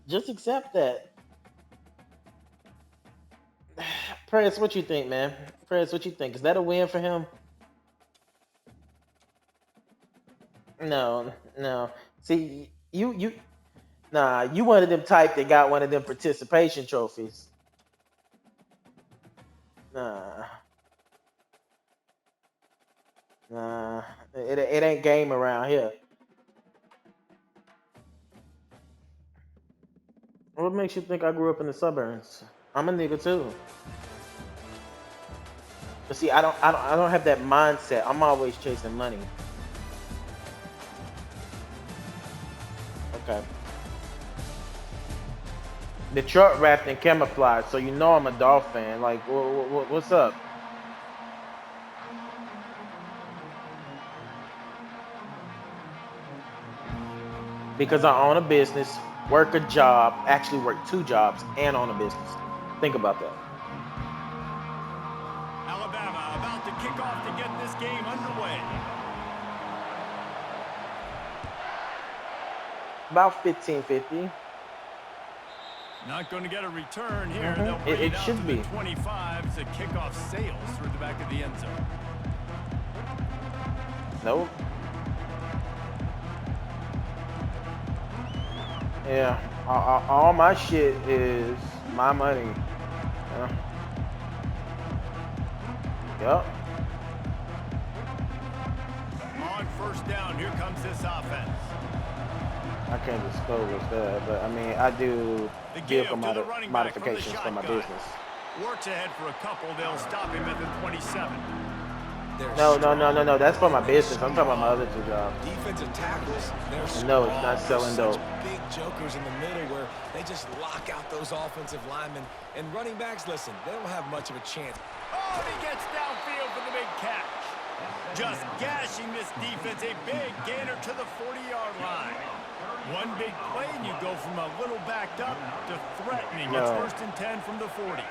Just accept that. Press, what you think, man? Press, what you think? Is that a win for him? No, no. See, nah, you one of them type that got one of them participation trophies. Nah, nah. It ain't game around here. What makes you think I grew up in the suburbs? I'm a nigga too. But see, I don't have that mindset. I'm always chasing money. Okay. The truck wrapped in camouflage, so you know I'm a Dolph fan. Like, what's up? Because I own a business, work a job, actually work two jobs, and own a business. Think about that. Alabama about to kick off to get this game underway. About 15-50. Not going to get a return here. Mm-hmm. They'll bring It out should to be. the 25 as the kickoff sails through the back of the end zone. Nope. Yeah. All my shit is my money. Yeah. Yep. On first down, here comes this offense. I can't disclose that, but I mean, I do The give vehicle to the running back from the modifications for my shotgun. business. Works ahead for a couple. They'll stop him at the 27. No. That's for my business. I'm talking about my other two jobs. Defensive tackles, they're strong. No, it's not selling They're dope. such big jokers in the middle where they just lock out those offensive linemen. And running backs, listen, they don't have much of a chance. Oh, and he gets downfield for the big catch. Just gashing this defense. A big gainer to the 40-yard line. One big play, and you go from a little backed up to threatening. No. It's first and 10 from the 40.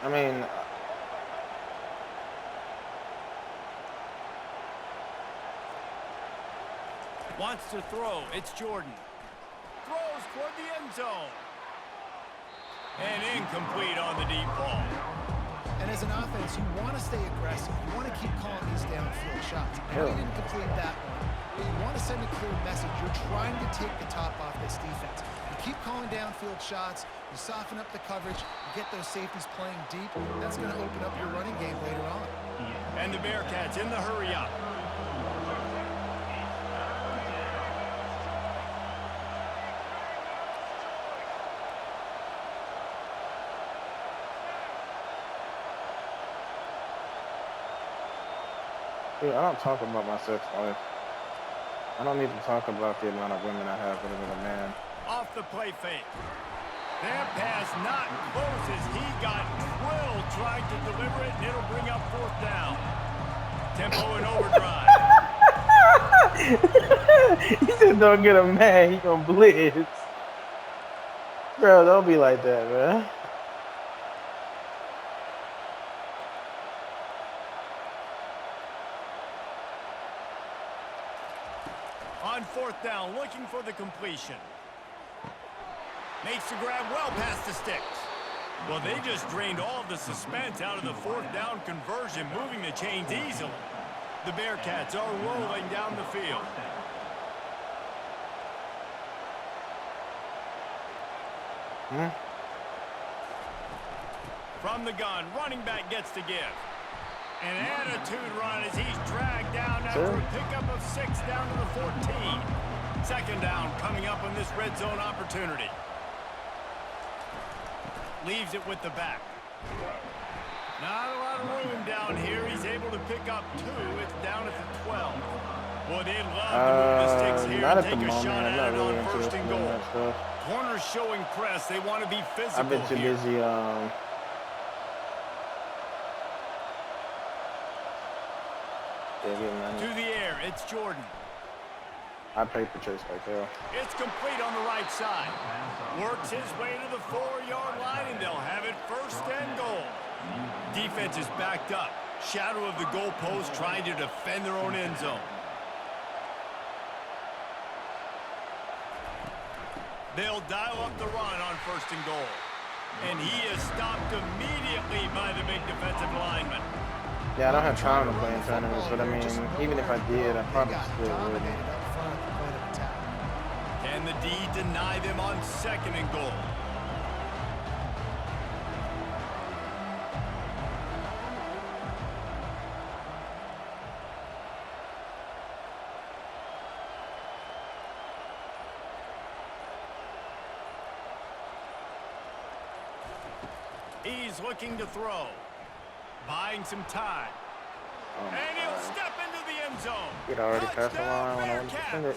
I mean, Wants to throw. It's Jordan. Throws toward the end zone. And incomplete on the deep ball. And as an offense, you want to stay aggressive. You want to keep calling these downfield shots. I know you didn't complete that one, but you want to send a clear message. You're trying to take the top off this defense. You keep calling downfield shots. You soften up the coverage. You get those safeties playing deep. That's going to open up your running game later on. And the Bearcats in the hurry up. dude, I don't talk about my sex life. I don't need to talk about the amount of women I have with a man. Off the play fake. That pass not close as he got drilled trying to deliver it, and it'll bring up fourth down. Tempo and overdrive. He said don't get him mad, he gonna blitz. Bro, don't be like that, man. On fourth down, looking for the completion. Makes the grab well past the sticks. Well, they just drained all the suspense out of the fourth down conversion, moving the chains easily. The Bearcats are rolling down the field. From the gun, running back gets to give. An attitude run as he's dragged down after a pickup of 6 down to the 14. Second down coming up on this red zone opportunity. Leaves it with the back. Not a lot of room down here. He's able to pick up 2. It's down at the 12. Boy, they'd love to move the sticks here not and at the take a moment. shot I'm at not it really on first interested and in goal. that stuff. Corners showing press. They want to be physical I've been too here. busy getting money. To the air, it's Jordan. I pay for chase like hell. It's complete on the right side. Works his way to the 4-yard line, and they'll have it first and goal. Defense is backed up. Shadow of the goalpost trying to defend their own end zone. They'll dial up the run on 1st and goal. And he is stopped immediately by the big defensive lineman. Yeah, I don't have time to play in tournaments, but I mean, even if I did, I probably still wouldn't. Can the D deny them on 2nd and goal? He's looking to throw. Buying some time. And he'll step into the end zone. He'd already passed the line when I went to defend it.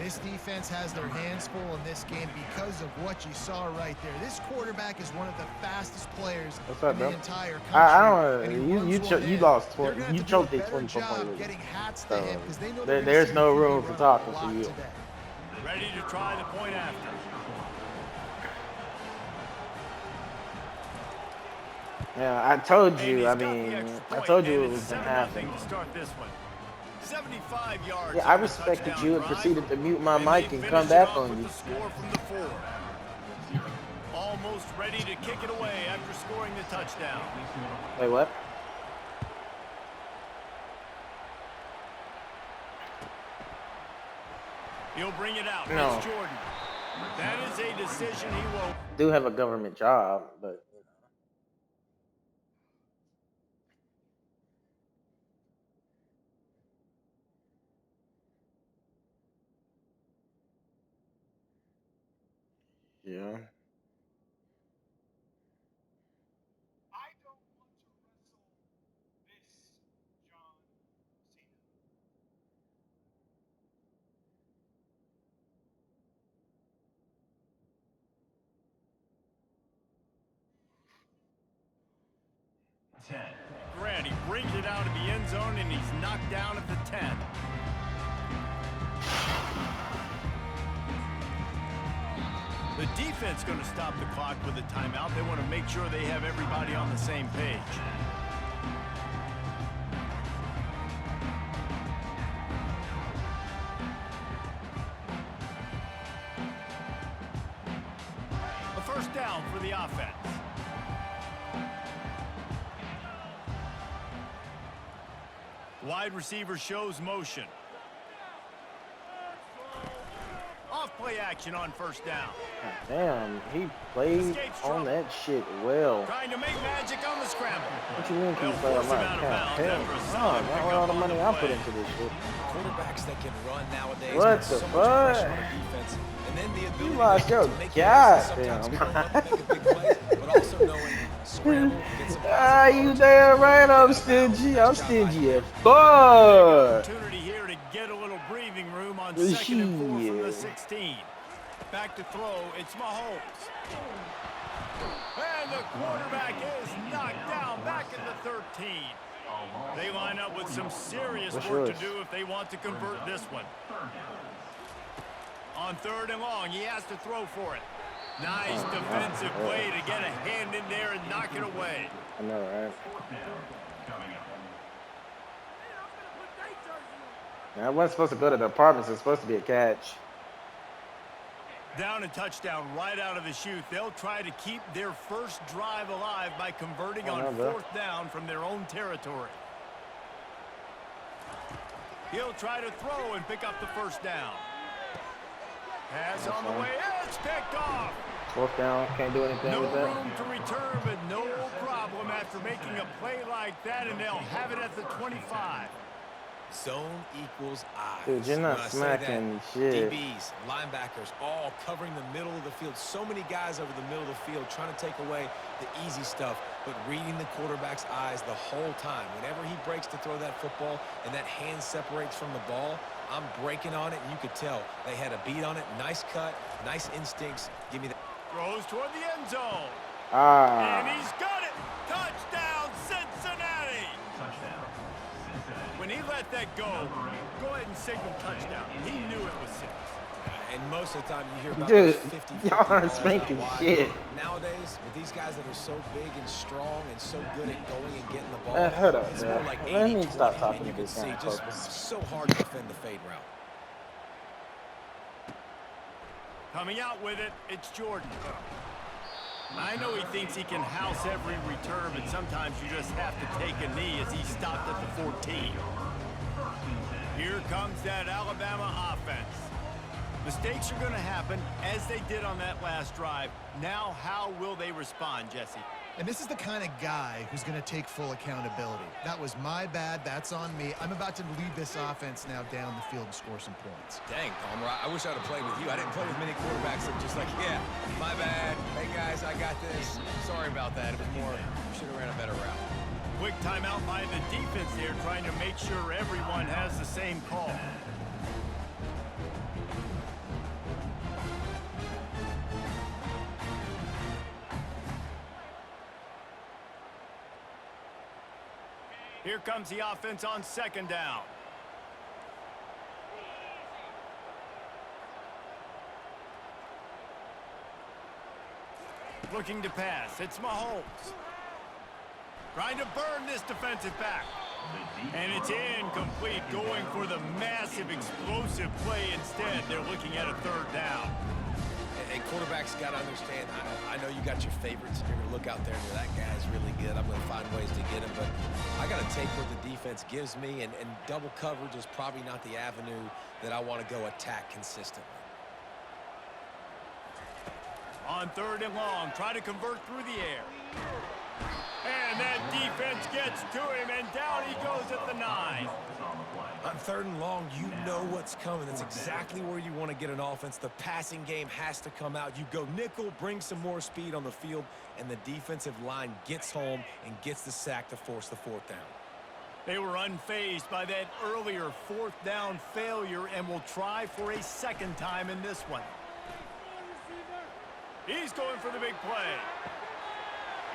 This defense has their hands full in this game because of what you saw right there. This quarterback is one of the fastest players in the entire country. I don't. You lost 20. You choked a 24-point lead. So there's no room for talking for you. Ready to try the point after. Yeah, I told you. I mean, I told you it was gonna happen. To start this one. 75 yards. Yeah, I respected you and proceeded to mute my mic and come back on you. Score from the 4. Almost ready to kick it away after scoring the touchdown. Wait, what? He'll bring it out. No. It's Jordan. That is a decision he won't. Do have a government job, but. Yeah. I don't want to wrestle this John Cena. Grant, he brings it out of the end zone and he's knocked down at the 10. The defense going to stop the clock with a timeout. They want to make sure they have everybody on the same page. A 1st down for the offense. Wide receiver shows motion. Off-play action on 1st down. Damn, he played on that shit well. Trying to make magic on the scramble. What you mean, he played on my account? Hell no, not with all the money I put into this shit. Quarterbacks that can run nowadays. What the so much pressure fuck? on the defense, and then the You ability lost your to make plays, sometimes goddamn curl up, make a big play, but also knowing scramble, get some Ah, you damn right I'm stingy. I'm stingy as fuck. Opportunity here to get a little breathing room on 2nd and 4 from the 16. Back to throw, it's Mahomes. And the quarterback is knocked down back at the 13. They line up with some serious work to do if they want to convert this one. On 3rd and long, he has to throw for it. Nice defensive play to get a hand in there and knock it away. I know, right? Now, I wasn't supposed to go to the apartments. It's supposed to be a catch. Down and touchdown right out of the chute. They'll try to keep their first drive alive by converting on 4th down from their own territory. He'll try to throw and pick up the 1st down. Pass on the way. It's picked off. 4th down. Can't do anything with that. No room to return, but no problem after making a play like that, and they'll have it at the 25. Zone equals eyes. Dude, you're not When I say smacking that, shit. DBs, linebackers, all covering the middle of the field. So many guys over the middle of the field trying to take away the easy stuff, but reading the quarterback's eyes the whole time. Whenever he breaks to throw that football and that hand separates from the ball, I'm breaking on it, and you could tell they had a beat on it. Nice cut, nice instincts. Give me that. Throws toward the end zone. Ah. And he's got it. Touchdown, Cincinnati. When he let that go ahead and signal touchdown. He knew it was 6. And most of the time you hear about Dude, 50 y'all aren't spanking shit. Nowadays, with these guys that are so big and strong and so good at going and getting the ball, Hold up, it's man. more like Let me 80-20, stop talking and you to can this see guy, just folks. so hard to defend the fade route. Coming out with it, it's Jordan. I know he thinks he can house every return, but sometimes you just have to take a knee as he stopped at the 14. Here comes that Alabama offense. Mistakes are going to happen, as they did on that last drive. Now, how will they respond, Jesse? And this is the kind of guy who's going to take full accountability. That was my bad. That's on me. I'm about to lead this offense now down the field and score some points. Dang, Palmer, I wish I'd have played with you. I didn't play with many quarterbacks that were just like, yeah, my bad. Hey, guys, I got this. Sorry about that. It was more, should have ran a better route. Quick timeout by the defense there, trying to make sure everyone has the same call. Here comes the offense on second down. Looking to pass. It's Mahomes. Trying to burn this defensive back. And it's incomplete, going for the massive explosive play instead. They're looking at a third down. Hey, quarterbacks got to understand, I know you got your favorites, and you're going to look out there and go, that guy's really good. I'm going to find ways to get him, but I got to take what the defense gives me, and double coverage is probably not the avenue that I want to go attack consistently. On third and long, try to convert through the air. And that defense gets to him, and down he goes at the 9. On third and long, you know what's coming. That's exactly where you want to get an offense. The passing game has to come out. You go nickel, bring some more speed on the field, and the defensive line gets home and gets the sack to force the fourth down. They were unfazed by that earlier fourth down failure and will try for a second time in this one. He's going for the big play.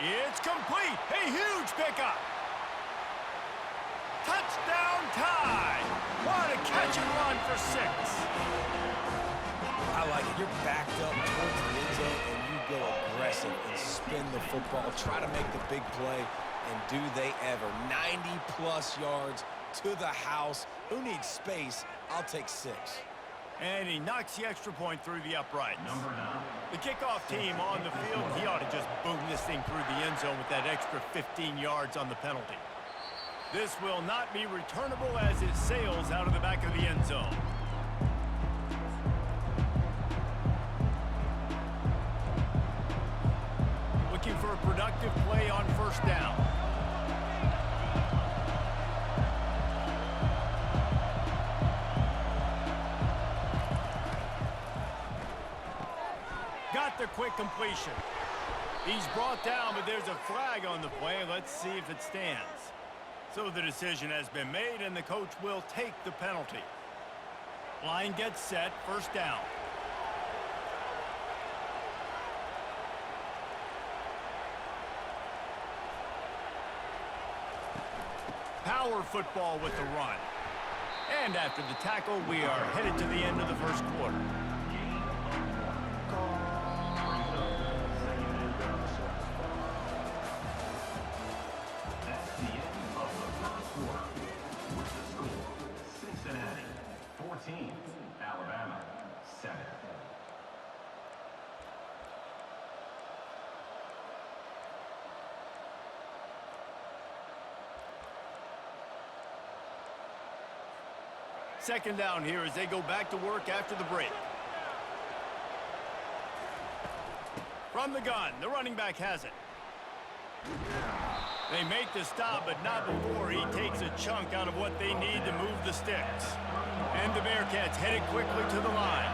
It's complete. A huge pickup. Touchdown tie. What a catch and run for 6. I like it. You're backed up towards the end zone, and you go aggressive and spin the football. Try to make the big play, and do they ever. 90-plus yards to the house. Who needs space? I'll take 6. And he knocks the extra point through the uprights. The kickoff team on the field, he ought to just boom this thing through the end zone with that extra 15 yards on the penalty. This will not be returnable as it sails out of the back of the end zone. Looking for a productive play on first down. Got the quick completion. He's brought down, but there's a flag on the play. Let's see if it stands. So the decision has been made, and the coach will take the penalty. Line gets set, first down. Power football with the run. And after the tackle, we are headed to the end of the first quarter. Alabama 7. Second down here as they go back to work after the break. From the gun, the running back has it. They make the stop, but not before he takes a chunk out of what they need to move the sticks. And the Bearcats headed quickly to the line.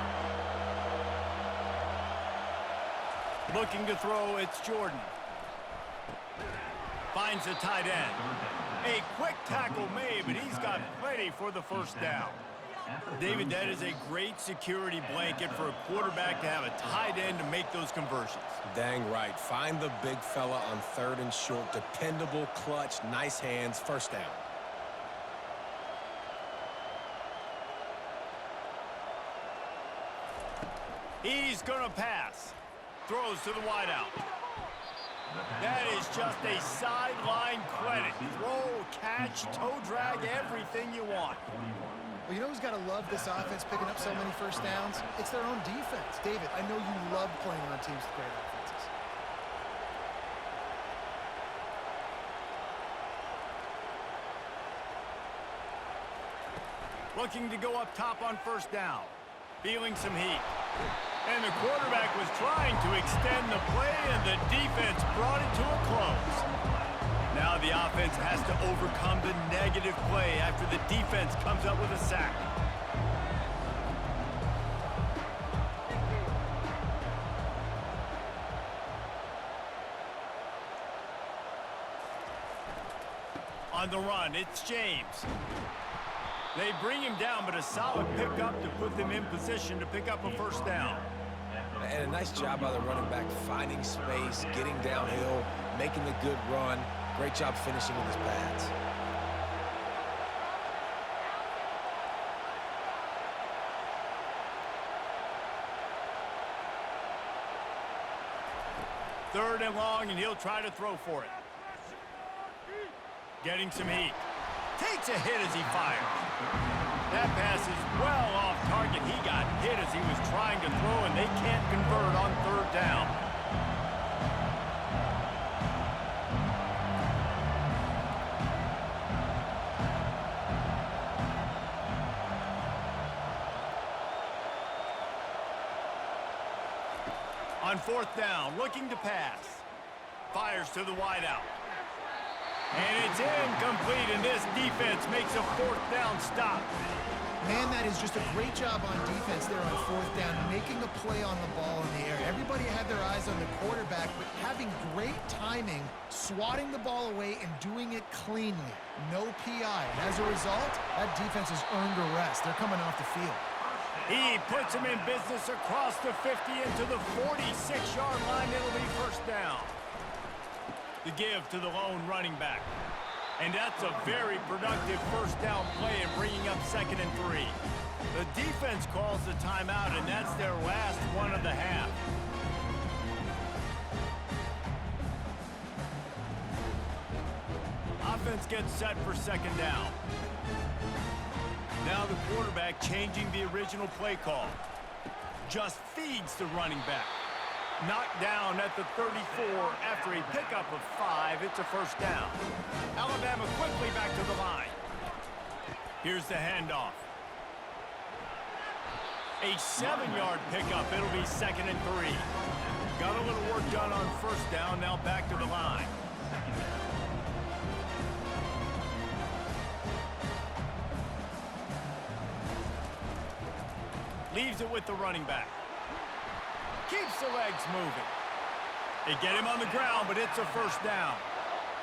Looking to throw, it's Jordan. Finds the tight end. A quick tackle made, but he's got plenty for the first down. David, that is a great security blanket for a quarterback to have a tight end to make those conversions. Dang right. Find the big fella on third and short. Dependable, clutch, nice hands, first down. He's going to pass. Throws to the wideout. That is just a sideline credit. Throw, catch, toe drag, everything you want. Well, you know who's got to love this offense picking up so many first downs? It's their own defense. David, I know you love playing on teams with great offenses. Looking to go up top on first down. Feeling some heat. And the quarterback was trying to extend the play, and the defense brought it to a close. Now the offense has to overcome the negative play after the defense comes up with a sack. On the run, it's James. They bring him down, but a solid pickup to put them in position to pick up a first down. And a nice job by the running back, finding space, getting downhill, making a good run. Great job finishing with his pads. Third and long, and he'll try to throw for it. Getting some heat. Takes a hit as he fires. That pass is well off target. He got hit as he was trying to throw, and they can't convert on third down. On fourth down, looking to pass. Fires to the wideout. And it's incomplete, and this defense makes a fourth down stop. Man, that is just a great job on defense there on fourth down, making a play on the ball in the air. Everybody had their eyes on the quarterback, but having great timing, swatting the ball away, and doing it cleanly. No PI. And as a result, that defense has earned a rest. They're coming off the field. He puts him in business across the 50 into the 46-yard line. It'll be first down. The give to the lone running back. And that's a very productive first down play and bringing up 2nd and 3. The defense calls the timeout, and that's their last one of the half. Offense gets set for 2nd down. Now the quarterback changing the original play call. Just feeds the running back. Knocked down at the 34 after a pickup of 5. It's a first down. Alabama quickly back to the line. Here's the handoff. A 7-yard pickup. It'll be 2nd and 3. Got a little work done on first down. Now back to the line. Leaves it with the running back. Keeps the legs moving. They get him on the ground, but it's a first down.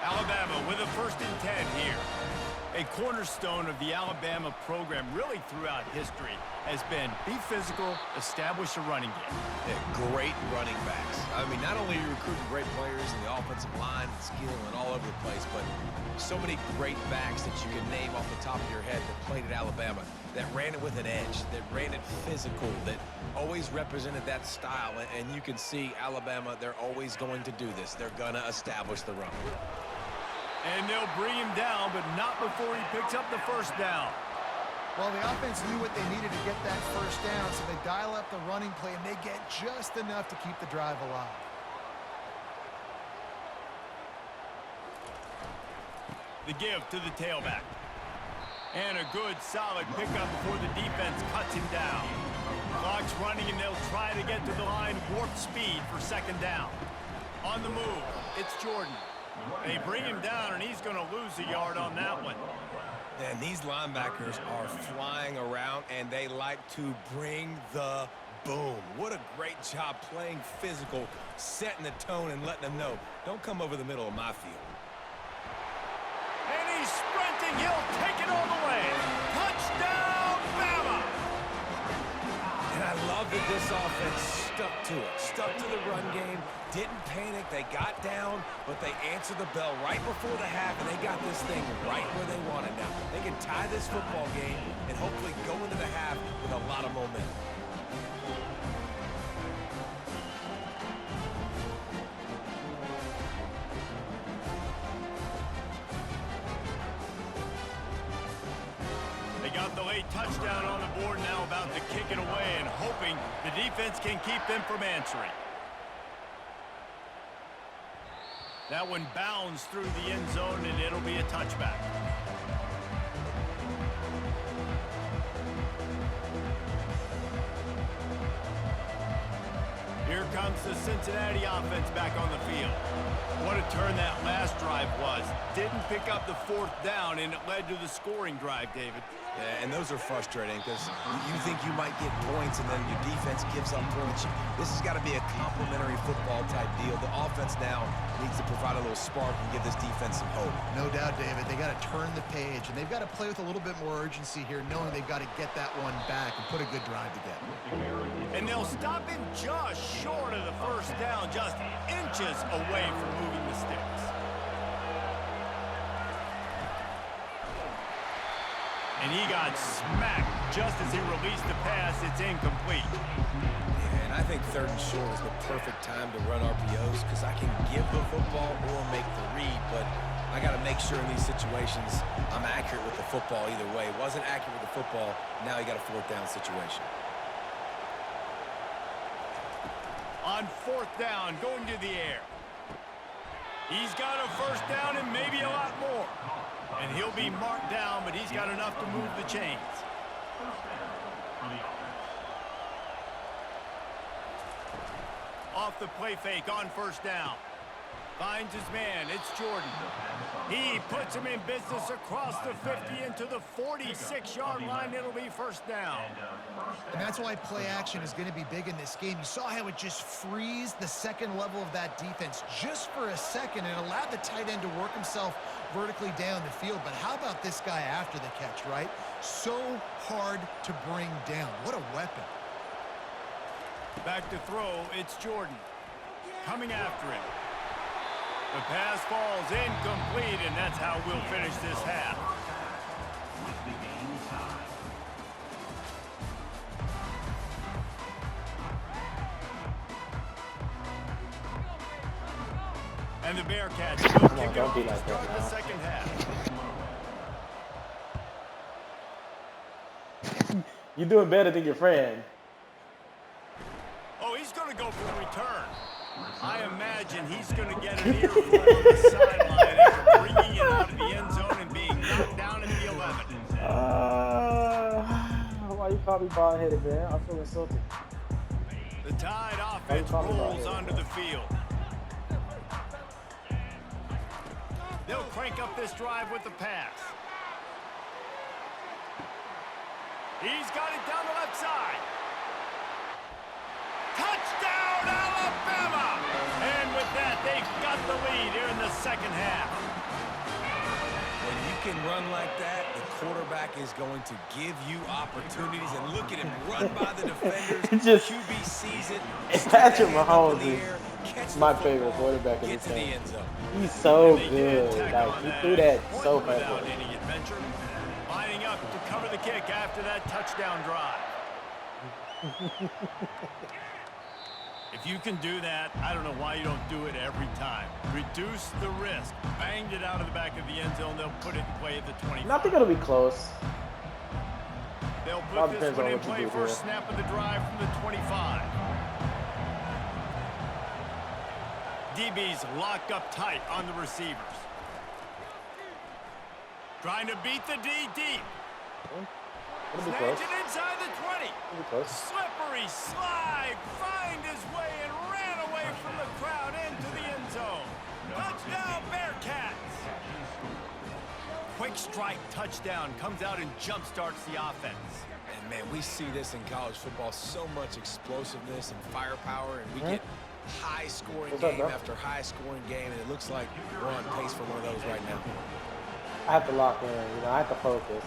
Alabama with a 1st and 10 here. A cornerstone of the Alabama program really throughout history has been be physical, establish a running game. Yeah, great running backs. I mean, not only are you recruiting great players in the offensive line and skill and all over the place, but so many great backs that you can name off the top of your head that played at Alabama, that ran it with an edge, that ran it physical, that always represented that style. And you can see Alabama, they're always going to do this. They're going to establish the run. And they'll bring him down, but not before he picks up the first down. Well, the offense knew what they needed to get that first down, so they dial up the running play, and they get just enough to keep the drive alive. The give to the tailback. And a good, solid pickup before the defense cuts him down. Clock's running, and they'll try to get to the line warp speed for 2nd down. On the move, it's Jordan. They bring him down, and he's going to lose a yard on that one. And these linebackers are flying around, and they like to bring the boom. What a great job playing physical, setting the tone, and letting them know, don't come over the middle of my field. And he's sprinting. He'll take it all the way. Touchdown, Bama! And I love that this offense stuck to it, stuck to the run game, didn't panic. They got down, but they answered the bell right before the half, and they got this thing right where they want it now. They can tie this football game and hopefully go into the half with a lot of momentum. They got the late touchdown on the board, now about to kick it away and hoping the defense can keep them from answering. That one bounds through the end zone, and it'll be a touchback. Here comes the Cincinnati offense back on the field. What a turn that last drive was. Didn't pick up the 4th down, and it led to the scoring drive, David. Yeah, and those are frustrating because you think you might get points and then your defense gives up points. This has got to be a complementary football type deal. The offense now needs to provide a little spark and give this defense some hope. No doubt, David. They got to turn the page, and they've got to play with a little bit more urgency here, knowing they've got to get that one back and put a good drive together. And they'll stop him just short of the 1st down, just inches away from moving the sticks. And he got smacked just as he released the pass. It's incomplete. Yeah, and I think 3rd and short is the perfect time to run RPOs because I can give the football or make the read, but I got to make sure in these situations I'm accurate with the football either way. Wasn't accurate with the football, now you got a 4th down situation. On 4th down, going to the air. He's got a 1st down and maybe a lot more. And he'll be marked down, but he's got enough to move the chains. Off the play fake on 1st down. Finds his man. It's Jordan. He puts him in business across the 50 into the 46-yard line. It'll be 1st down. And that's why play action is going to be big in this game. You saw how it just freezed the second level of that defense just for a second and allowed the tight end to work himself vertically down the field. But how about this guy after the catch, right? So hard to bring down. What a weapon. Back to throw, it's Jordan. Coming after him. The pass falls incomplete, and that's how we'll finish this half. And the Bearcats will kick it off to start the second half. You're doing better than your friend. Oh, he's going to go for the return. I imagine he's going to get an earful on the sideline after bringing it out of the end zone and being knocked down at the 11. Why you call me bald-headed, man? I feel insulted. The Tide offense rolls onto the field. They'll crank up this drive with the pass. He's got it down the left side. Touchdown, Alabama! And with that, they've got the lead here in the second half. When you can run like that, the quarterback is going to give you opportunities. And look at him run by the defenders. QB sees it. Patrick Mahomes is my favorite quarterback in this game. He's so good. Like, he threw that so fast. Any adventure, lining up to cover the kick after that touchdown drive. If you can do that, I don't know why you don't do it every time. Reduce the risk. Banged it out of the back of the end zone. They'll put it in play at the 25. I think it'll be close. They'll put this one in play first snap of the drive from the 25. DB's locked up tight on the receivers. Trying to beat the D deep. It'll be close. Snatch it inside the 20. It'll be close. Slippery slide. Find his way and ran away from the crowd into the end zone. Touchdown, Bearcats. Quick strike touchdown comes out and jump starts the offense. And man, we see this in college football, so much explosiveness and firepower, and we get high-scoring game after high-scoring game, and it looks like we're on pace for one of those right now. I have to lock in, I have to focus.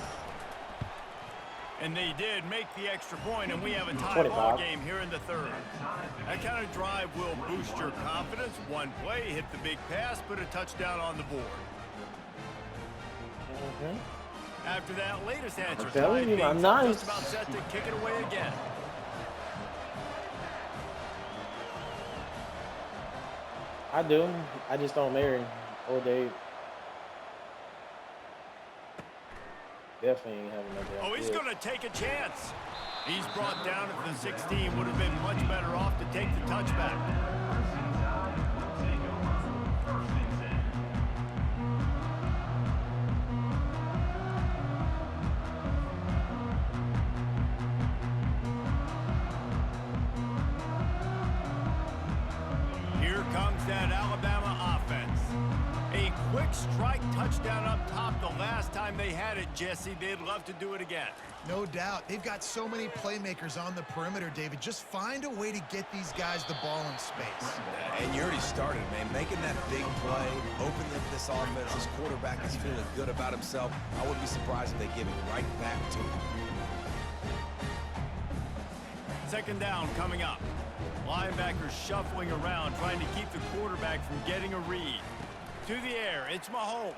And they did make the extra point, and we have a tie ball game here in the third. That kind of drive will boost your confidence. One play, hit the big pass, put a touchdown on the board. After that latest answer, I'm nice. Just about set to kick it away again. I do. I just don't marry old Dave. definitely ain't having no Oh, damn he's field. going to take a chance. He's brought down at the 16. Would have been much better off to take the touchback. Here comes that Alabama offense. A quick strike touchdown up top the last time they had it, Jesse. They'd love to do it again. No doubt. They've got so many playmakers on the perimeter, David. Just find a way to get these guys the ball in space. And you already started, man. Making that big play, opening up this offense. This quarterback is feeling good about himself. I wouldn't be surprised if they give it right back to him. Second down coming up. Linebackers shuffling around, trying to keep the quarterback from getting a read. To the air, it's Mahomes.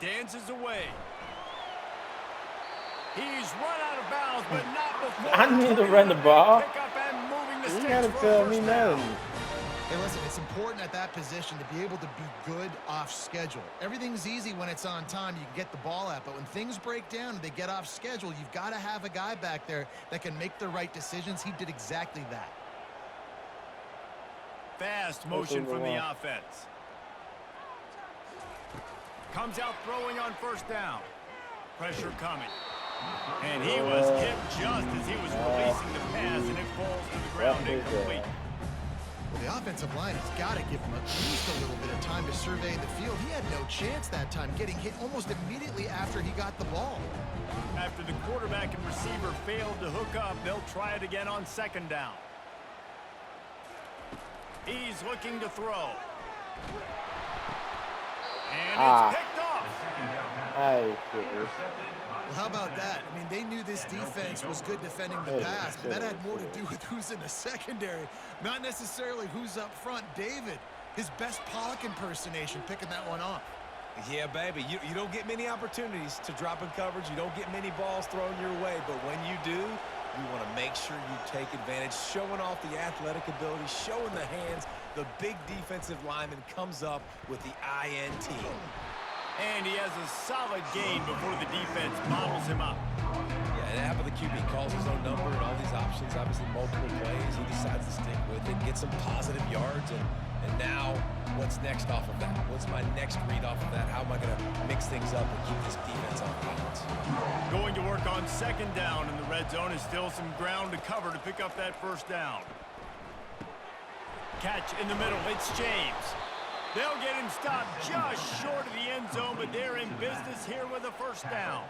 Dances away. He's run out of bounds, but not before. I need to run the ball. Pick up and moving the You sticks gotta for a tell me first down. nothing. Hey, listen, it's important at that position to be able to be good off schedule. Everything's easy when it's on time. You can get the ball out, but when things break down and they get off schedule, you've got to have a guy back there that can make the right decisions. He did exactly that. Fast motion from the offense. Comes out throwing on first down. Pressure coming. And he was hit just as he was releasing the pass, and it falls to the ground incomplete. Well, the offensive line has got to give him at least a little bit of time to survey the field. He had no chance that time, getting hit almost immediately after he got the ball. After the quarterback and receiver failed to hook up, they'll try it again on second down. He's looking to throw. And it's picked off. Well, how about that? I mean, they knew this defense was good defending the pass, but that had more to do with who's in the secondary, not necessarily who's up front. David, his best Pollock impersonation, picking that one off. Yeah, baby, you don't get many opportunities to drop in coverage. You don't get many balls thrown your way, but when you do, you want to make sure you take advantage, showing off the athletic ability, showing the hands. The big defensive lineman comes up with the INT. And he has a solid gain before the defense bottles him up. Yeah, half of the QB calls his own number and all these options, obviously multiple plays. He decides to stick with it, get some positive yards, and now what's next off of that? What's my next read off of that? How am I going to mix things up and keep this defense on balance? Going to work on second down, and the red zone is still some ground to cover to pick up that first down. Catch in the middle, it's James. They'll get him stopped just short of the end zone, but they're in business here with a first down.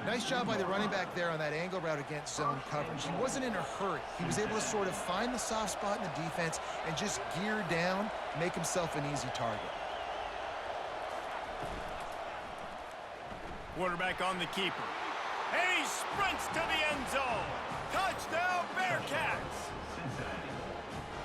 Nice job by the running back there on that angle route against zone coverage. He wasn't in a hurry. He was able to sort of find the soft spot in the defense and just gear down, make himself an easy target. Quarterback on the keeper. And he sprints to the end zone. Touchdown, Bearcats!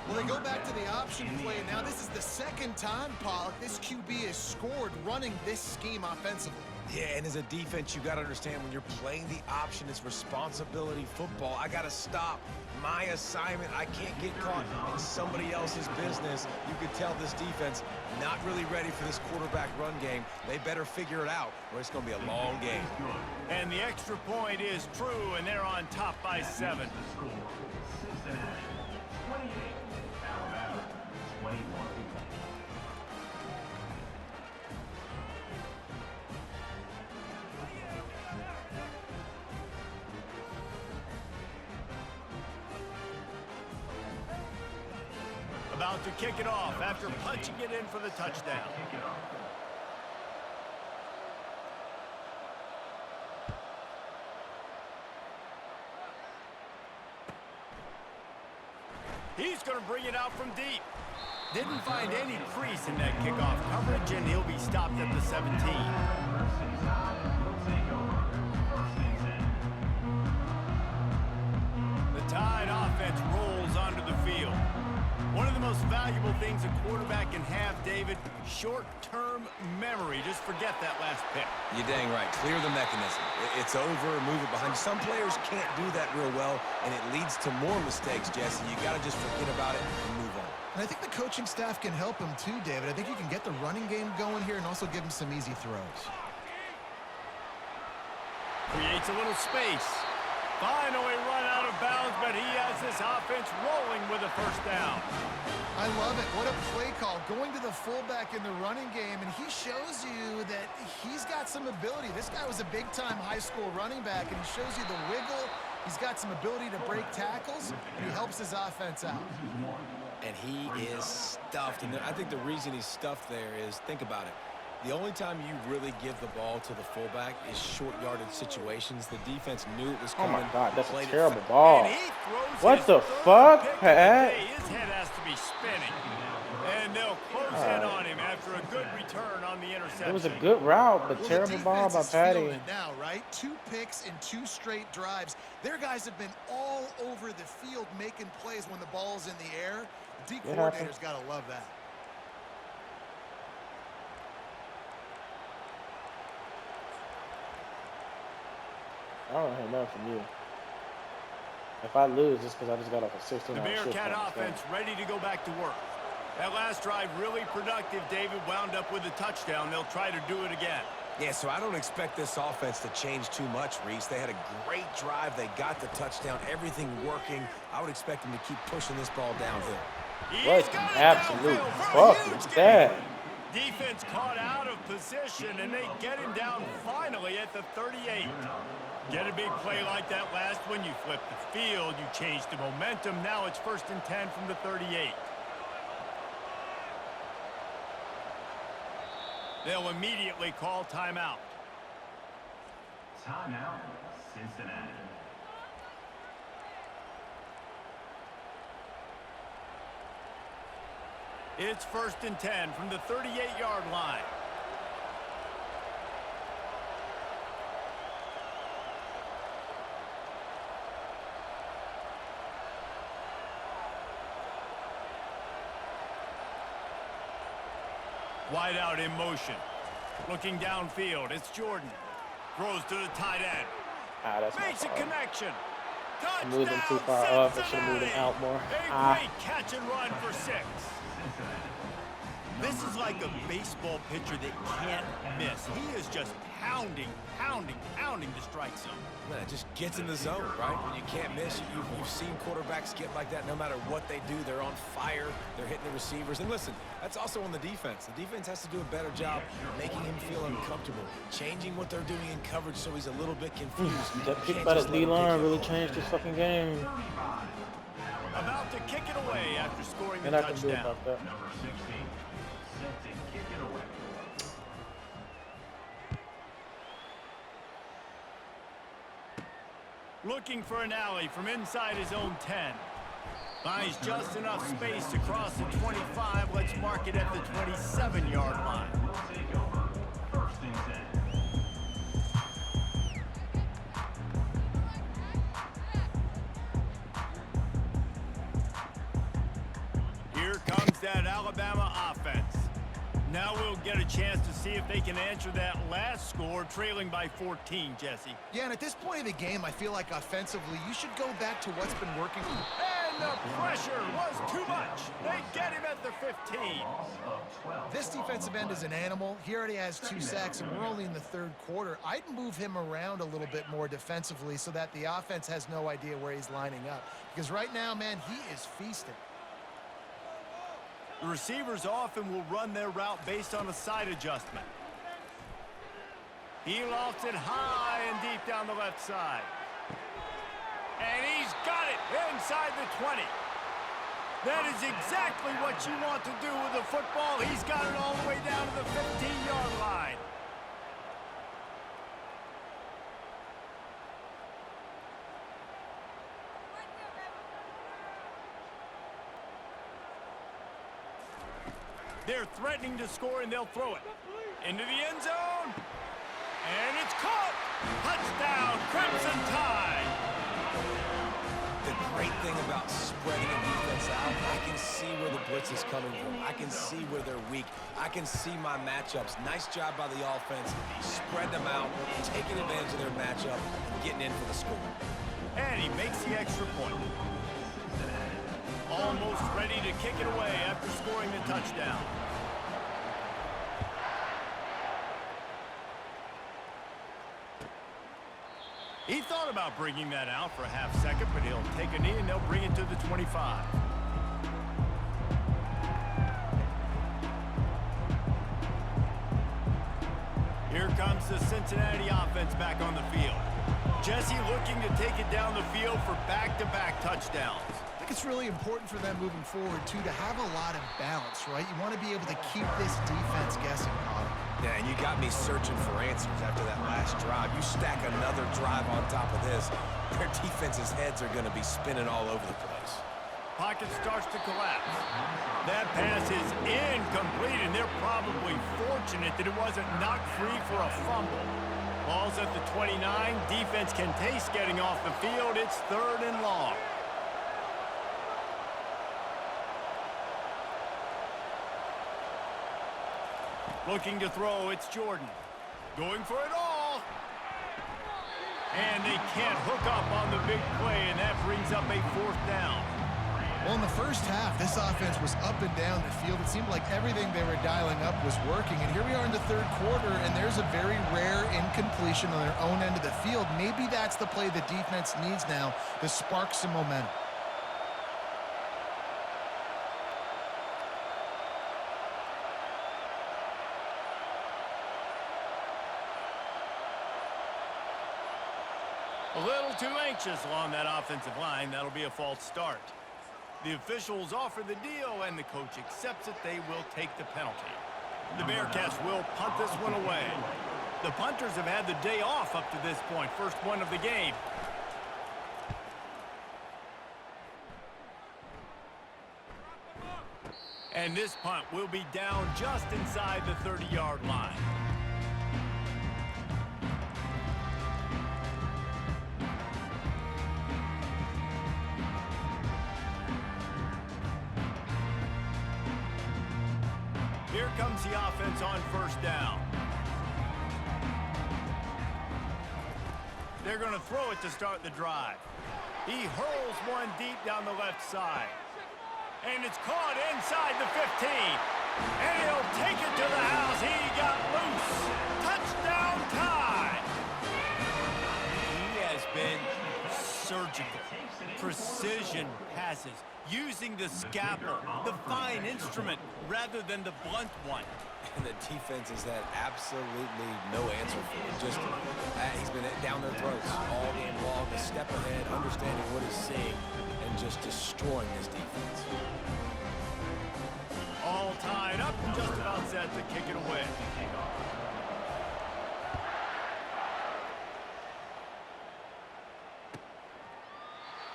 Well, they go back to the option play. Now this is the second time, Pollock, this QB has scored running this scheme offensively. Yeah, and as a defense, you got to understand when you're playing the option, it's responsibility football. I got to stop my assignment. I can't get caught in somebody else's business. You could tell this defense not really ready for this quarterback run game. They better figure it out, or it's going to be a long game. And the extra point is true, and they're on top by 7. About to kick it off after punching it in for the touchdown. He's going to bring it out from deep. Didn't find any crease in that kickoff coverage, and he'll be stopped at the 17. The Tide offense rolls onto the field. One of the most valuable things a quarterback can have, David, short-term memory. Just forget that last pick. You're dang right. Clear the mechanism. It's over, move it behind you. Some players can't do that real well, and it leads to more mistakes, Jesse. You got to just forget about it and move on. And I think the coaching staff can help him too, David. I think you can get the running game going here and also give him some easy throws. Creates a little space. Finally run out of bounds, but he has this offense rolling with a first down. I love it. What a play call. Going to the fullback in the running game, and he shows you that he's got some ability. This guy was a big-time high school running back, and he shows you the wiggle. He's got some ability to break tackles, and he helps his offense out. And he is stuffed. And I think the reason he's stuffed there is, think about it. The only time you really give the ball to the fullback is short yardage situations. The defense knew it was Oh coming. my God, that's a played it terrible fast. ball. And he throws What his the third fuck, pick of the Pat? day. His head has to be spinning. And they'll close in on him after a good return on the interception. It was a good route, but Well, terrible the ball defense by is feeling Patty. it now, right? 2 picks in 2 straight drives. Their guys have been all over the field making plays when the ball's in the air. The D coordinator's got to love that. I don't hear nothing from you. If I lose, it's because I just got off a 16 The hour shift. Bearcat offense ready to go back to work. That last drive really productive. David wound up with a touchdown. They'll try to do it again. Yeah, so I don't expect this offense to change too much, Reese. They had a great drive. They got the touchdown. Everything working. I would expect them to keep pushing this ball downhill. What an absolute fuck is that? Defense caught out of position, and they get him down finally at the 38. Get a big play like that last one, you flip the field, you change the momentum. Now it's 1st and 10 from the 38. They'll immediately call timeout. Timeout, Cincinnati. It's 1st and 10 from the 38-yard line. Wide out in motion. Looking downfield, it's Jordan. Throws to the tight end. Ah, that's my Makes a fault. connection. I moved him too Touchdown, far up. I should have moved him Cincinnati. out more. A Ah, great catch and run for 6. This is like a baseball pitcher that can't miss. He is just pounding the strike zone. Man, it just gets in the zone, right? When you can't miss, you've seen quarterbacks get like that no matter what they do. They're on fire. They're hitting the receivers. And listen, that's also on the defense. The defense has to do a better job making him feel uncomfortable, changing what they're doing in coverage so he's a little bit confused. that pick Can't by the just let him pick D-line you really off. changed this fucking game. About to kick it away after scoring the And I can do touchdown. about that. Number 16, set to kick it away. Looking for an alley from inside his own 10. Finds just enough space to cross the 25. Let's mark it at the 27-yard line. Will take over. 1st and 10. Here comes that Alabama offense. Now we'll get a chance to see if they can answer that last score, trailing by 14, Jesse. Yeah, and at this point of the game, I feel like offensively, you should go back to what's been working. And the pressure was too much. They get him at the 15. Loss of 12. This defensive end is an animal. He already has 2 sacks, and we're only in the 3rd quarter. I'd move him around a little bit more defensively so that the offense has no idea where he's lining up. Because right now, man, he is feasting. The receivers often will run their route based on a side adjustment. He lofts it high and deep down the left side. And he's got it inside the 20. That is exactly what you want to do with the football. He's got it all the way down to the 15-yard line. They're threatening to score, and they'll throw it. Into the end zone. And it's caught. Touchdown, Crimson Tide. The great thing about spreading a defense out, I can see where the blitz is coming from. I can see where they're weak. I can see my matchups. Nice job by the offense. Spread them out, taking advantage of their matchup, and getting in for the score. And he makes the extra point. Almost ready to kick it away after scoring the touchdown. He thought about bringing that out for a half second, but he'll take a knee and they'll bring it to the 25. Here comes the Cincinnati offense back on the field. Jesse looking to take it down the field for back-to-back touchdowns. I think it's really important for them moving forward, too, to have a lot of balance, right? You want to be able to keep this defense guessing, Colin. Yeah, and you got me searching for answers after that last drive. You stack another drive on top of this, their defense's heads are going to be spinning all over the place. Pocket starts to collapse. That pass is incomplete, and they're probably fortunate that it wasn't knocked free for a fumble. Ball's at the 29. Defense can taste getting off the field. It's 3rd and long. Looking to throw, it's Jordan. Going for it all. And they can't hook up on the big play, and that brings up a 4th down. Well, in the first half, this offense was up and down the field. It seemed like everything they were dialing up was working. And here we are in the 3rd quarter, and there's a very rare incompletion on their own end of the field. Maybe that's the play the defense needs now to spark some momentum. A little too anxious along that offensive line. That'll be a false start. The officials offer the deal, and the coach accepts it. They will take the penalty. The Bearcats will punt this one away. The punters have had the day off up to this point. First one of the game. And this punt will be down just inside the 30-yard line. Here comes the offense on 1st down. They're going to throw it to start the drive. He hurls one deep down the left side. And it's caught inside the 15. And he'll take it to the house. He got loose. Touchdown time. He has been surgical. Precision passes. Using the scalpel, the fine instrument, rather than the blunt one. And the defense has had absolutely no answer for it. Just, he's been down their throats all game long, a step ahead, understanding what he's seeing, and just destroying this defense. All tied up, just about set to kick it away.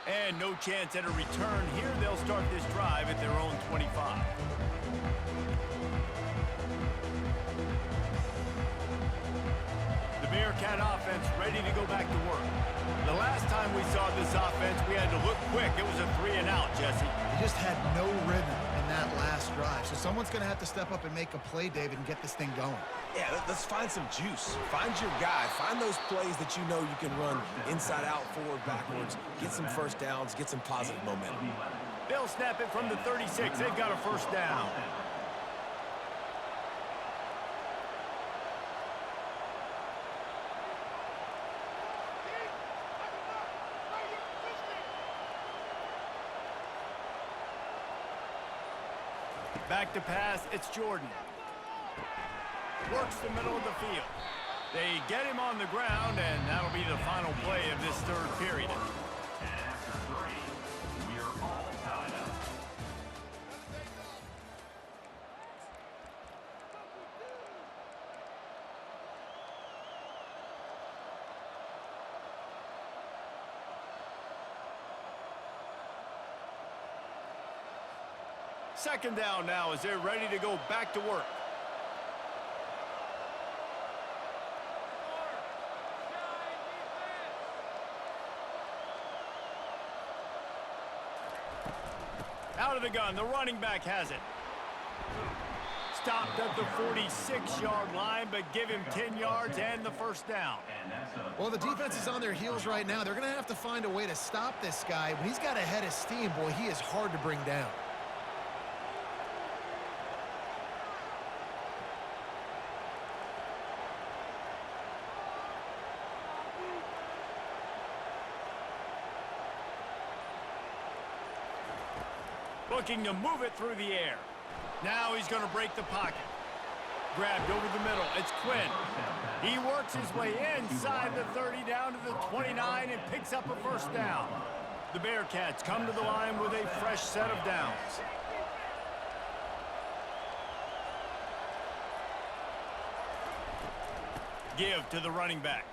And no chance at a return here. They'll start this drive at their own 25. The Bearcat offense ready to go back to work. The last time we saw this offense, we had to look quick. It was a 3-and-out, Jesse. They just had no rhythm in that last drive. So someone's going to have to step up and make a play, David, and get this thing going. Yeah, let's find some juice. Find your guy. Find those plays that you know you can run inside out, forward, backwards. Get some first downs. Get some positive momentum. They'll snap it from the 36. They've got a 1st down. Back to pass, it's Jordan. Works the middle of the field. They get him on the ground, and that'll be the final play of this 3rd period. And after 3, we are all tied up. Second down now as they're ready to go back to work. Out of the gun, the running back has it. Stopped at the 46-yard line, but give him 10 yards and the 1st down. Well, the defense is on their heels right now. They're going to have to find a way to stop this guy. When he's got a head of steam, boy, he is hard to bring down. Looking to move it through the air. Now he's going to break the pocket. Grabbed over the middle. It's Quinn. He works his way inside the 30 down to the 29 and picks up a first down. The Bearcats come to the line with a fresh set of downs. Give to the running back.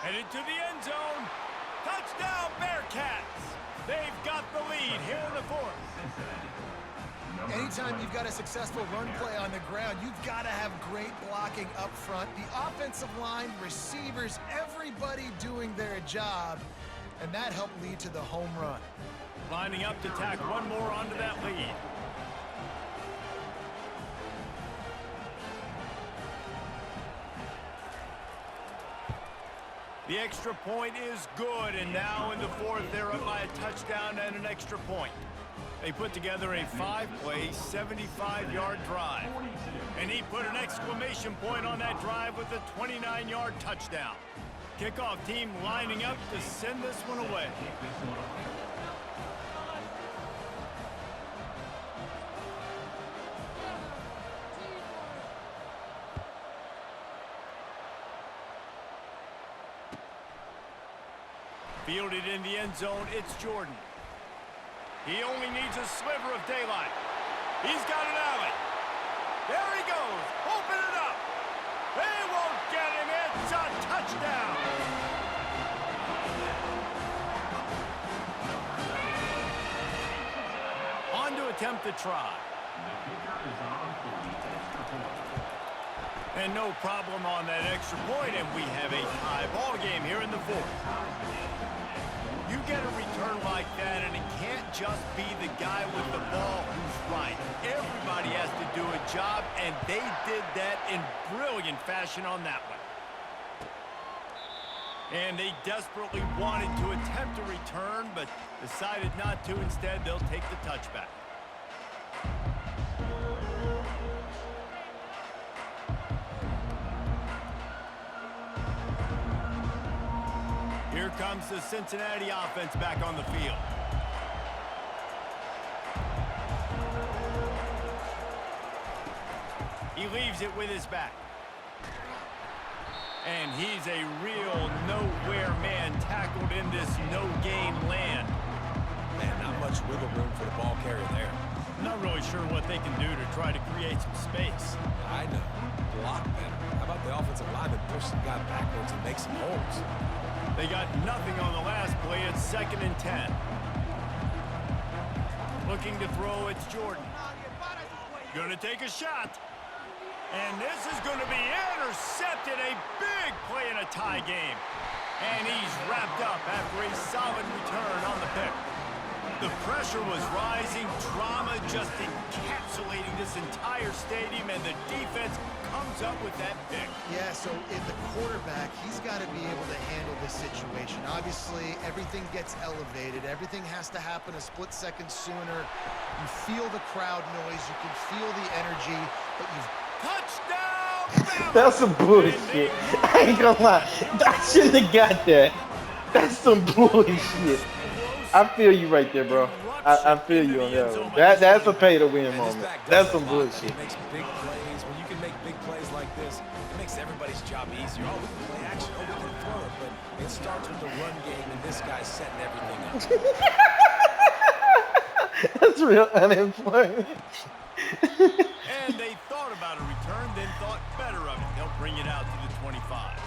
Headed to the end zone. Touchdown, Bearcats. They've got the lead here in the fourth. Anytime you've got a successful run play on the ground, you've got to have great blocking up front. The offensive line, receivers, everybody doing their job, and that helped lead to the home run. Lining up to tack one more onto that lead. The extra point is good, and now in the fourth, they're up by a touchdown and an extra point. They put together a 5-play, 75-yard drive. And he put an exclamation point on that drive with a 29-yard touchdown. Kickoff team lining up to send this one away. Fielded in the end zone, it's Jordan. He only needs a sliver of daylight. He's got an alley. There he goes. Open it up. They won't get him. It's a touchdown. On to attempt the try. And no problem on that extra point, and we have a tie ball game here in the fourth. You get a return like that, and it can't just be the guy with the ball who's right. Everybody has to do a job, and they did that in brilliant fashion on that one. And they desperately wanted to attempt a return, but decided not to. Instead, they'll take the touchback. Here comes the Cincinnati offense back on the field. He leaves it with his back. And he's a real nowhere man tackled in this no-gain land. Man, not much wiggle room for the ball carrier there. I'm not really sure what they can do to try to create some space. I know. Block better. How about the offensive lineman push the guy backwards and make some holes? They got nothing on the last play. It's 2nd and 10. Looking to throw, it's Jordan. Gonna take a shot. And this is gonna be intercepted. A big play in a tie game. And he's wrapped up after a solid return on the pick. The pressure was rising. Drama just encapsulating this entire stadium, and the defense comes up with that pick. Yeah, so in the quarterback, he's got to be able to handle this situation. Obviously, everything gets elevated. Everything has to happen a split second sooner. You feel the crowd noise. You can feel the energy, but you've... Touchdown! That's some bullshit. I ain't gonna lie. I shouldn't have got that. That's some bullshit. I feel you right there, bro. I feel you on that one. That's a pay to win moment. That's some bullshit. It makes big plays. When you can make big plays like this, it makes everybody's job easier. Oh, we can play action. Oh, we can throw it. But it starts with the run game, and this guy's setting everything up. That's real unemployment. And they thought about a return, then thought better of it. They'll bring it out to the 25.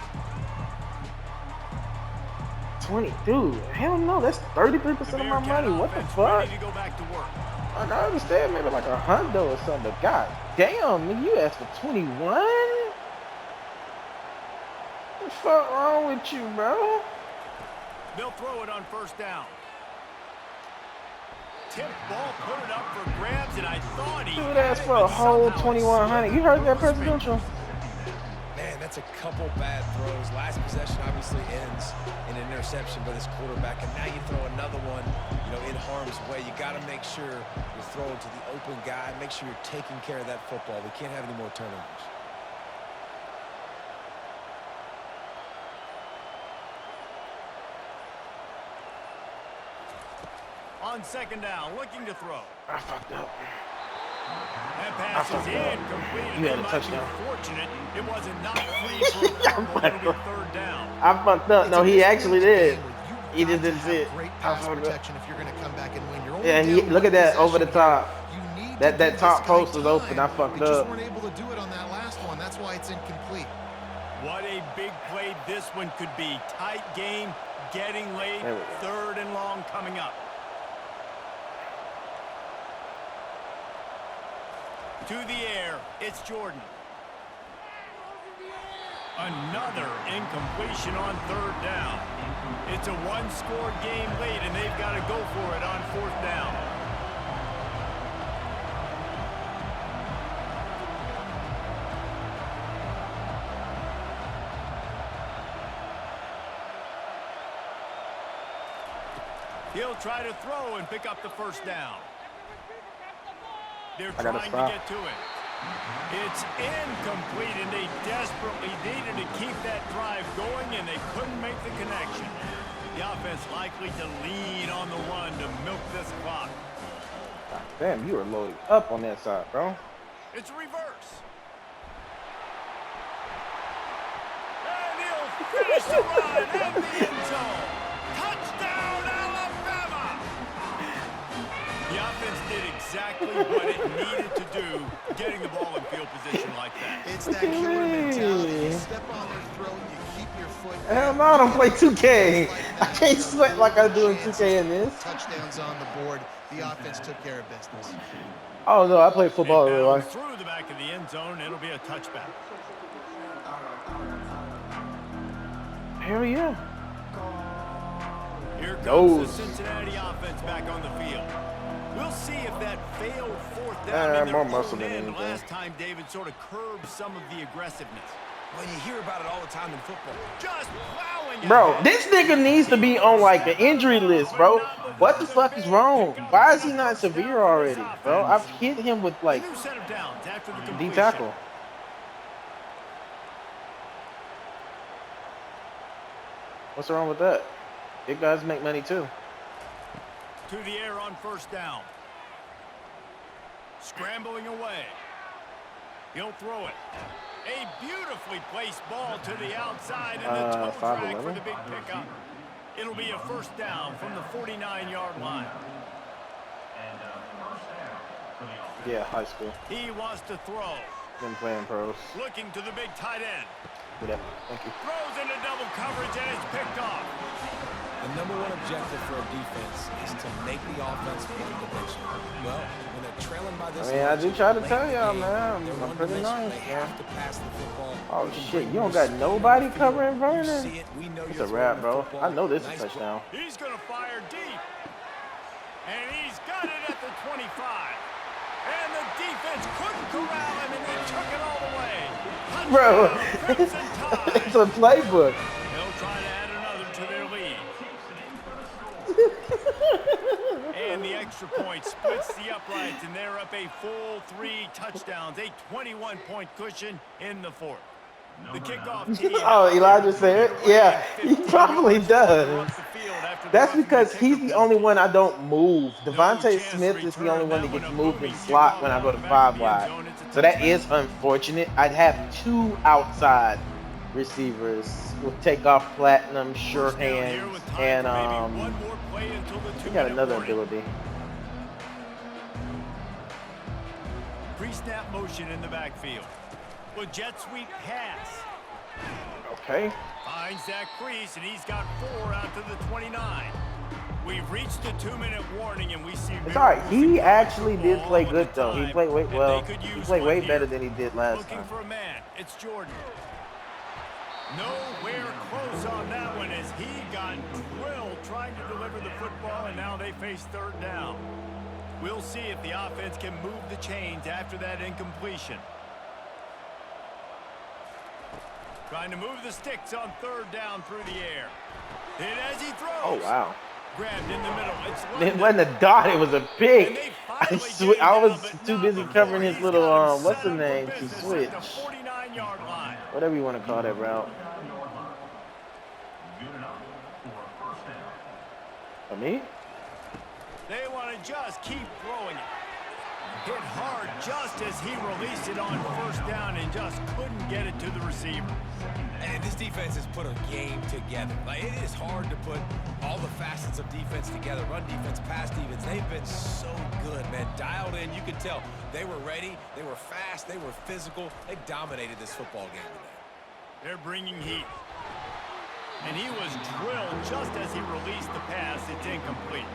20, dude, hell no, that's 33% of my money. What the fuck? Ready to go back to work. Like, I understand maybe like $100 or something, but god damn, nigga, you asked for 21? What the fuck wrong with you, bro? They'll throw it on first down. Tip ball, put it up for grabs, and I thought he Dude asked for a whole 2100. You heard that, Presidential? Man, that's a couple bad throws. Last possession obviously ends in an interception by this quarterback, and now you throw another one, in harm's way. You got to make sure you're throwing to the open guy. Make sure you're taking care of that football. We can't have any more turnovers. On second down, looking to throw. I fucked up. That pass is incomplete, and You they had a might touchdown. be fortunate it wasn't knocked free for a fumble. It'll be third down. I fucked up. No, he actually did. He You've just got to didn't see have it. great I pass fucked up. protection if you're going to come back and win. You're only Yeah, he down look one at that over the possession here. top. You need That to give top this guy post was open. I time. fucked We just up. weren't able to do it on that last one. That's why it's incomplete. What a big play this one could be. Tight game, getting late, There we go. third and long coming up. To the air, it's Jordan. Another incompletion on third down. It's a one-score game late, and they've got to go for it on fourth down. He'll try to throw and pick up the first down. They're trying to get to it. It's incomplete, and they desperately needed to keep that drive going, and they couldn't make the connection. The offense likely to lean on the run to milk this clock. God damn, you were loaded up on that side, bro. It's a reverse. And he'll finish the run at the end zone. Touchdown, Alabama! The offense did exactly what it needed to do, getting the ball in field position like that. It's that killer mentality. You step on their throat, you keep your foot Hell down. no, I don't play 2K. I can't sweat like I do in 2K in this. Touchdowns on the board. The offense took care of business. Oh no, I play football in real life. Through the back of the end zone, it'll be a touchback. Hell yeah. Here comes Those. the Cincinnati offense back on the field. We'll see if that failed fourth down in more their muscle own than end anything. last time David sort of curbed some of the aggressiveness. Well, you hear about it all the time in football. Just plowing Bro, ahead. this nigga needs to be on like the injury list, bro. What the fuck is wrong? Why is he not severe already, bro? I've hit him with like New set of downs after the D completion. tackle. What's wrong with that? Big guys make money too. To the air on first down. Scrambling away. He'll throw it. A beautifully placed ball to the outside, and the toe drag for the big pickup. It'll be a first down from the 49-yard line. And first down for the offense. Yeah, high school. He wants to throw. Been playing pros. Looking to the big tight end. Good effort. Thank you. Throws into double coverage, and it's picked off. The number one objective for a defense is to make the offense one-dimensional. Well, when they're trailing by this, I do try to tell y'all, game, man. they're I'm pretty one-dimensional. nice, They man. have to pass the football. Oh We can shit, bring you don't more got speed nobody on the covering field. You Vernon? see it, we know It's you're a wrap, throwing the bro. football. I know this is Nice a touchdown. He's going to fire deep. And he's got it at the 25. And the defense couldn't corral him, and they took it all the way. Bro, Crimson Tide. it's a playbook. They'll try to add another to their lead. And the extra point splits the uprights, and they're up a full 3 touchdowns, a 21-point cushion in the fourth. The kickoff team. Oh, Elijah said, yeah, he probably does. That's because he's the only one I don't move. Devontae Smith is the only one that gets moved in slot when I go to 5 wide. So that is unfortunate. I'd have 2 outside receivers with takeoff platinum, sure hands, and he got another ability. Pre-snap motion in the backfield. With jet sweep pass. Okay. Finds that crease, and he's got 4 out to the 29. We've reached the 2-minute warning, and we see. It's all right. He actually did play good though. He played way well. He played way better than he did last time. Looking for a man. It's Jordan. Nowhere close on that one as he got drilled trying to deliver the football, and now they face third down. We'll see if the offense can move the chains after that incompletion. Trying to move the sticks on third down through the air. And as he throws. Oh, wow. Grabbed in the middle. It wasn't a dot, it was a pick. I was too busy covering his little, what's the name, to switch. Whatever you want to call that route. Good enough for first down. For me? They want to just keep throwing it. Hit hard just as he released it on first down and just couldn't get it to the receiver. And this defense has put a game together. Like, it is hard to put all the facets of defense together. Run defense, pass defense. They've been so good, man. Dialed in. You can tell they were ready. They were fast. They were physical. They dominated this football game today. They're bringing heat. And he was drilled just as he released the pass. It's incomplete.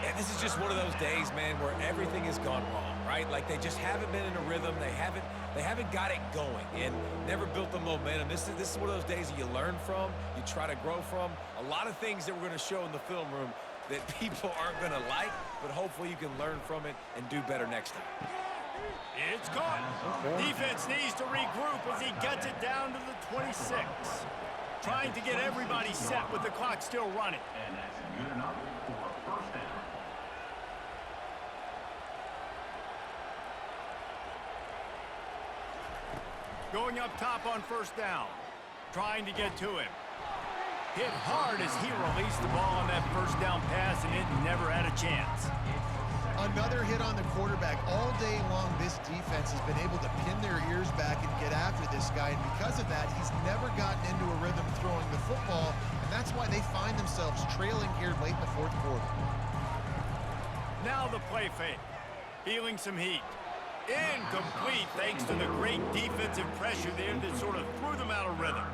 And this is just one of those days, man, where everything has gone wrong, right? Like, they just haven't been in a rhythm. They haven't got it going and never built the momentum. This is one of those days that you learn from, you try to grow from. A lot of things that we're going to show in the film room that people aren't going to like, but hopefully you can learn from it and do better next time. It's caught. Okay. Defense needs to regroup as he gets it down to the 26. Trying to get everybody set with the clock still running. And that's good enough for a first down. Going up top on first down. Trying to get to him. Hit hard as he released the ball on that first down pass, and it never had a chance. Another hit on the quarterback. All day long, this defense has been able to pin their ears back and get after this guy, and because of that, he's never gotten into a rhythm throwing the football, and that's why they find themselves trailing here late in the fourth quarter. Now the play fake. Feeling some heat. Incomplete thanks to the great defensive pressure there that sort of threw them out of rhythm.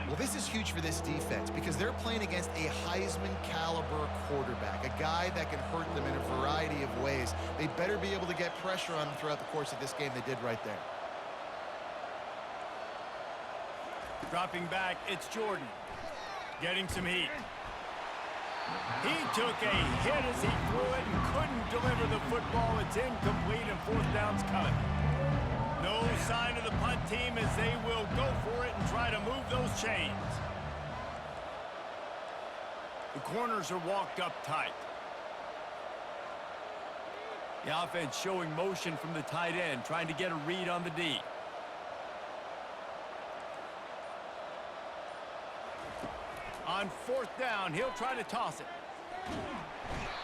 Well, this is huge for this defense because they're playing against a Heisman caliber quarterback, a guy that can hurt them in a variety of ways. They better be able to get pressure on them throughout the course of this game. They did right there. Dropping back, it's Jordan. Getting some heat. He took a hit as he threw it and couldn't deliver the football. It's incomplete and fourth down's coming. No sign of the punt team as they will go for it and try to move those chains. The corners are walked up tight. The offense showing motion from the tight end, trying to get a read on the D. On fourth down, he'll try to toss it.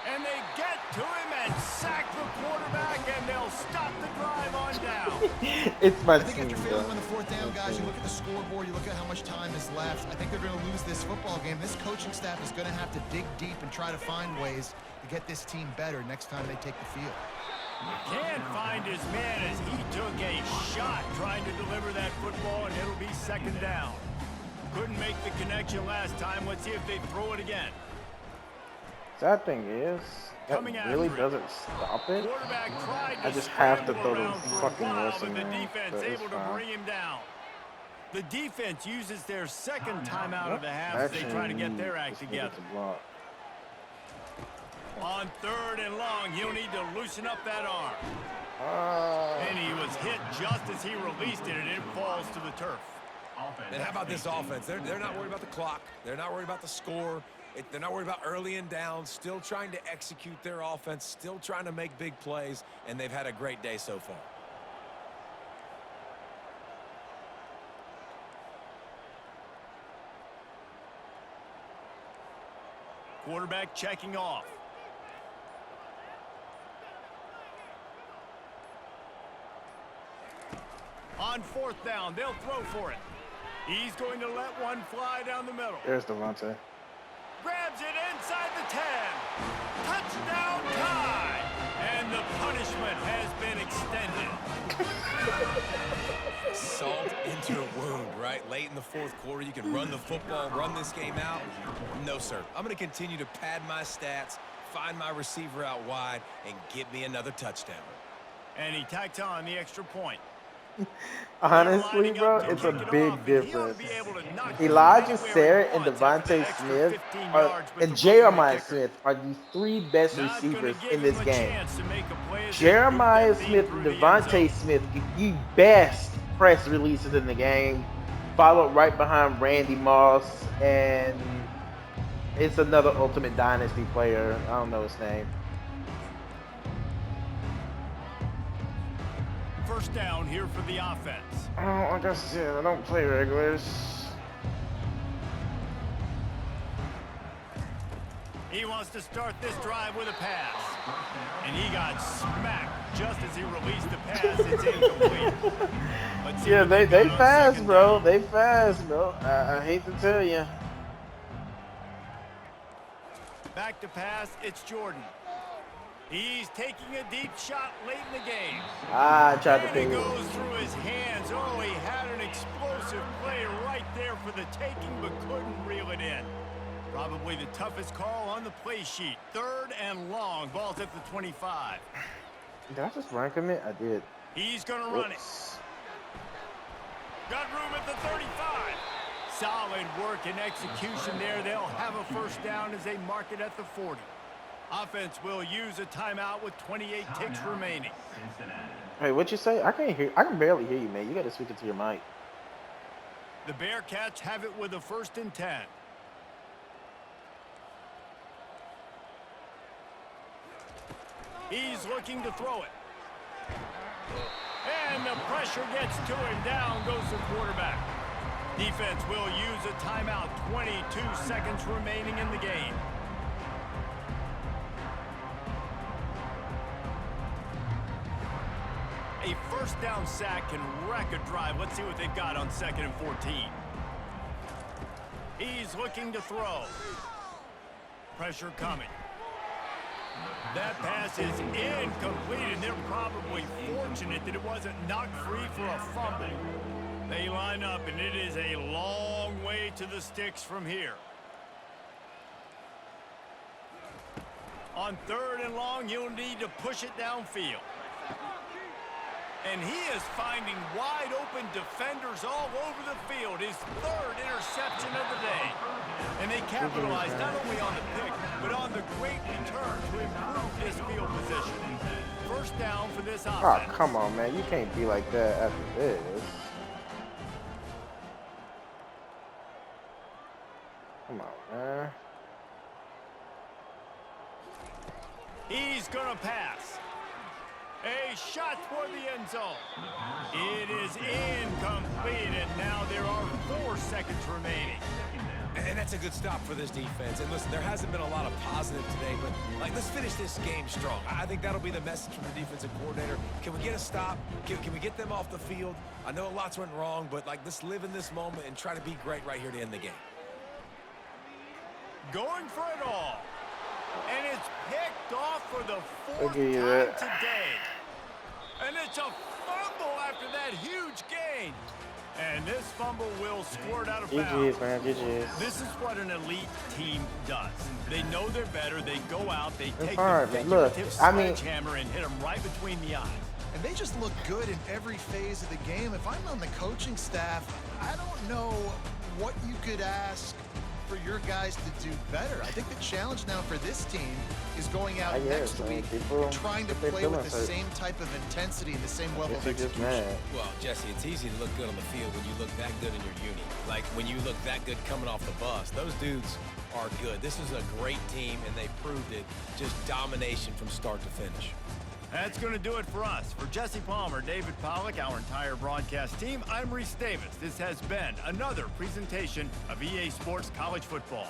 And they get to him and sack the quarterback, and they'll stop the drive on down. It's my I think after failing on the fourth down, guys, you look at the scoreboard, you look at how much time is left. I think they're going to lose this football game. This coaching staff is going to have to dig deep and try to find ways to get this team better next time they take the field. Can't find his man as he took a shot trying to deliver that football, and it'll be second down. Couldn't make the connection last time. Let's see if they throw it again. Sad thing is, that really doesn't stop it. I just have to throw the fucking Wilson the in, defense but it's able to fine. bring him down. The defense uses their second timeout of the half as they try to get their act together. On third and long, he'll need to loosen up that arm. And he was hit just as he released it, and it falls to the turf. And how about this offense? They're not worried about the clock. They're not worried about the score. They're not worried about early and down. Still trying to execute their offense. Still trying to make big plays. And they've had a great day so far. Quarterback checking off. On fourth down, they'll throw for it. He's going to let one fly down the middle. There's Devontae. Grabs it inside the 10. Touchdown tie. And the punishment has been extended. Salt into a wound, right? Late in the fourth quarter, you can run the football, run this game out. No, sir. I'm going to continue to pad my stats, find my receiver out wide, and get me another touchdown. And he tacks on the extra point. Honestly, bro, it's a big difference. Elijah Sarah and Devontae Smith and Jeremiah Smith are the three best receivers in this game. Jeremiah Smith and Devontae Smith get the best press releases in the game, followed right behind Randy Moss, and it's another Ultimate Dynasty player. I don't know his name. First down here for the offense. Oh, like I said, I don't play regulars. He wants to start this drive with a pass. And he got smacked just as he released the pass. It's incomplete. Let's see Yeah, what they got on fast, second bro. down. They fast, bro. I hate to tell you. Back to pass, it's Jordan. He's taking a deep shot late in the game. I tried to And pick he it. goes through his hands. Oh, he had an explosive play right there for the taking, but couldn't reel it in. Probably the toughest call on the play sheet. 3rd and long. Ball's at the 25. Did I just run commit? I did. He's going to run it. Got room at the 35. Solid work and execution there. They'll have a first down as they mark it at the 40. Offense will use a timeout with 28 ticks remaining. Hey, what you say? I can't hear. I can barely hear you, man. You got to switch it to your mic. The Bearcats have it with a 1st and 10. He's looking to throw it. And the pressure gets to him. Down goes the quarterback. Defense will use a timeout. 22 seconds remaining in the game. A first down sack can wreck a drive. Let's see what they've got on 2nd and 14. He's looking to throw. Pressure coming. That pass is incomplete, and they're probably fortunate that it wasn't knocked free for a fumble. They line up, and it is a long way to the sticks from here. On 3rd and long, you'll need to push it downfield. And he is finding wide open defenders all over the field. His 3rd interception of the day. And they capitalize not only on the pick, but on the great return to improve this field position. First down for this offense. Oh, come on, man. You can't be like that after this. Come on, man. He's going to pass. A shot toward the end zone. It is incomplete, and now there are 4 seconds remaining. And that's a good stop for this defense. And listen, there hasn't been a lot of positive today, but let's finish this game strong. I think that'll be the message from the defensive coordinator. Can we get a stop? Can we get them off the field? I know lots went wrong, but let's live in this moment and try to be great right here to end the game. Going for it all. And it's picked off for the 4th Okay, time today. And it's a fumble after that huge gain. And this fumble will squirt out of bounds. GG's, man. GG's. This is what an elite team does. They know they're better. They go out. They take hard, the man. Look, figurative I mean- sledgehammer and hit them right between the eyes. And they just look good in every phase of the game. If I'm on the coaching staff, I don't know what you could ask for your guys to do better. I think the challenge now for this team is going out next week and trying to play with the same type of intensity and the same level of Just execution. mad. Well, Jesse, it's easy to look good on the field when you look that good in your uni. Like when you look that good coming off the bus. Those dudes are good. This is a great team, and they proved it. Just domination from start to finish. That's going to do it for us. For Jesse Palmer, David Pollack, our entire broadcast team, I'm Reese Davis. This has been another presentation of EA Sports College Football.